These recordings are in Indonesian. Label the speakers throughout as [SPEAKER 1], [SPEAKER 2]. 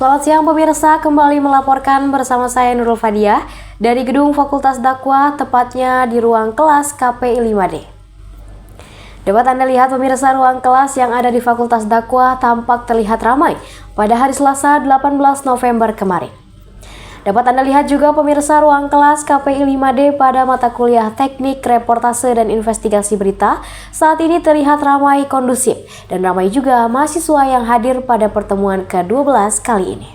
[SPEAKER 1] Selamat siang pemirsa, kembali melaporkan bersama saya Nurul Fadia dari Gedung Fakultas Dakwah, tepatnya di ruang kelas KPI 5D. Dapat Anda lihat pemirsa, ruang kelas yang ada di Fakultas Dakwah tampak terlihat ramai pada hari Selasa 18 November kemarin. Dapat Anda lihat juga pemirsa, ruang kelas KPI 5D pada mata kuliah Teknik Reportase dan Investigasi Berita saat ini terlihat ramai kondusif dan ramai juga mahasiswa yang hadir pada pertemuan ke-12 kali ini.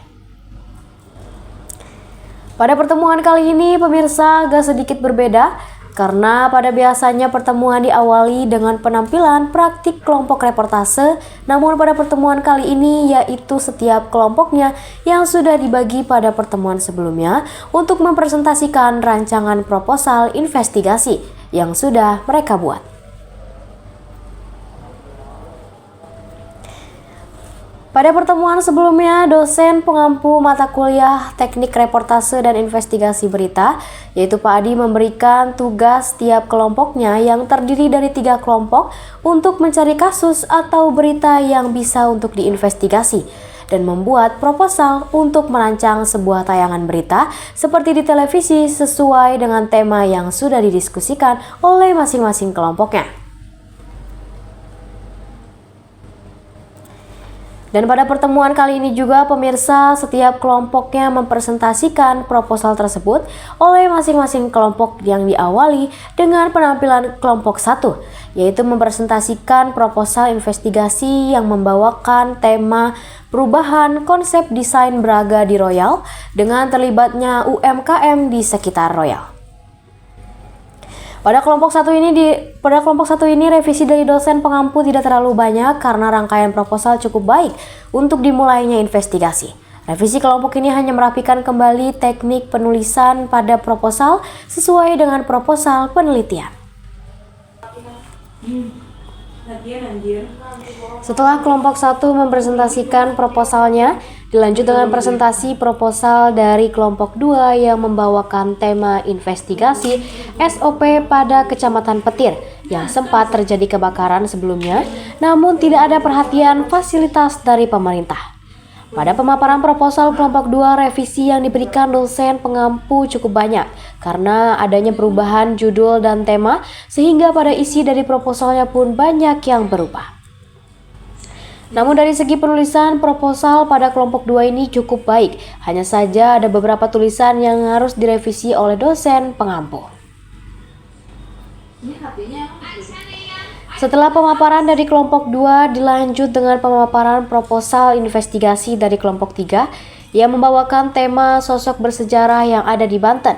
[SPEAKER 1] Pada pertemuan kali ini pemirsa agak sedikit berbeda karena pada biasanya pertemuan diawali dengan penampilan praktik kelompok reportase, namun pada pertemuan kali ini yaitu setiap kelompoknya yang sudah dibagi pada pertemuan sebelumnya untuk mempresentasikan rancangan proposal investigasi yang sudah mereka buat. Pada pertemuan sebelumnya, dosen pengampu mata kuliah Teknik Reportase dan Investigasi Berita, yaitu Pak Adi, memberikan tugas tiap kelompoknya yang terdiri dari 3 kelompok untuk mencari kasus atau berita yang bisa untuk diinvestigasi dan membuat proposal untuk merancang sebuah tayangan berita seperti di televisi sesuai dengan tema yang sudah didiskusikan oleh masing-masing kelompoknya. Dan pada pertemuan kali ini juga pemirsa, setiap kelompoknya mempresentasikan proposal tersebut oleh masing-masing kelompok yang diawali dengan penampilan kelompok 1, yaitu mempresentasikan proposal investigasi yang membawakan tema perubahan konsep desain Braga di Royal dengan terlibatnya UMKM di sekitar Royal. Pada kelompok satu ini revisi dari dosen pengampu tidak terlalu banyak karena rangkaian proposal cukup baik untuk dimulainya investigasi. Revisi kelompok ini hanya merapikan kembali teknik penulisan pada proposal sesuai dengan proposal penelitian. Setelah kelompok 1 mempresentasikan proposalnya, dilanjut dengan presentasi proposal dari kelompok 2 yang membawakan tema investigasi SOP pada Kecamatan Petir yang sempat terjadi kebakaran sebelumnya, namun tidak ada perhatian fasilitas dari pemerintah. Pada pemaparan proposal kelompok 2, revisi yang diberikan dosen pengampu cukup banyak karena adanya perubahan judul dan tema sehingga pada isi dari proposalnya pun banyak yang berubah. Namun dari segi penulisan proposal pada kelompok 2 ini cukup baik, hanya saja ada beberapa tulisan yang harus direvisi oleh dosen pengampu. Setelah pemaparan dari kelompok 2 dilanjut dengan pemaparan proposal investigasi dari kelompok 3 yang membawakan tema sosok bersejarah yang ada di Banten.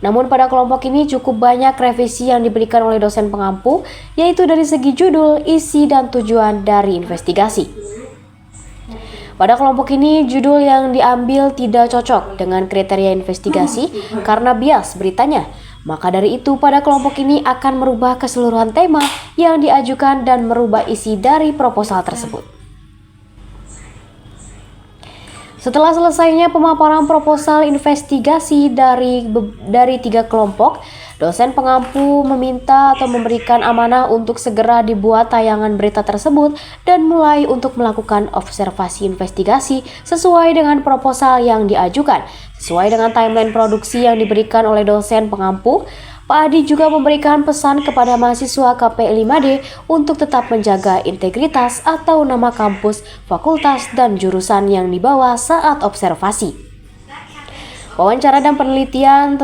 [SPEAKER 1] Namun pada kelompok ini cukup banyak revisi yang diberikan oleh dosen pengampu, yaitu dari segi judul, isi, dan tujuan dari investigasi. Pada kelompok ini judul yang diambil tidak cocok dengan kriteria investigasi karena bias beritanya. Maka dari itu pada kelompok ini akan merubah keseluruhan tema yang diajukan dan merubah isi dari proposal tersebut. Setelah selesainya pemaparan proposal investigasi dari 3 kelompok, dosen pengampu meminta atau memberikan amanah untuk segera dibuat tayangan berita tersebut dan mulai untuk melakukan observasi investigasi sesuai dengan proposal yang diajukan. Sesuai dengan timeline produksi yang diberikan oleh dosen pengampu, Pak Adi juga memberikan pesan kepada mahasiswa KPI 5D untuk tetap menjaga integritas atau nama kampus, fakultas, dan jurusan yang dibawa saat observasi. Wawancara dan penelitian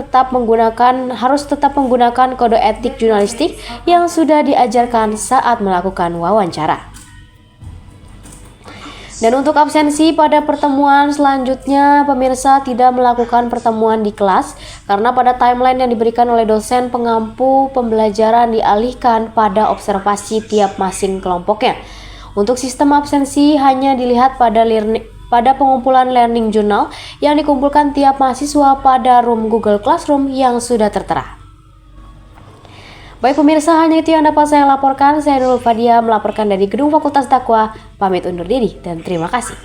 [SPEAKER 1] harus tetap menggunakan kode etik jurnalistik yang sudah diajarkan saat melakukan wawancara. Dan untuk absensi pada pertemuan selanjutnya, pemirsa tidak melakukan pertemuan di kelas karena pada timeline yang diberikan oleh dosen pengampu pembelajaran dialihkan pada observasi tiap masing kelompoknya. Untuk sistem absensi hanya dilihat pada pengumpulan learning journal yang dikumpulkan tiap mahasiswa pada room Google Classroom yang sudah tertera. Baik pemirsa, hanya itu yang dapat saya laporkan. Saya Nurul Fadia melaporkan dari Gedung Fakultas Dakwah. Pamit undur diri dan terima kasih.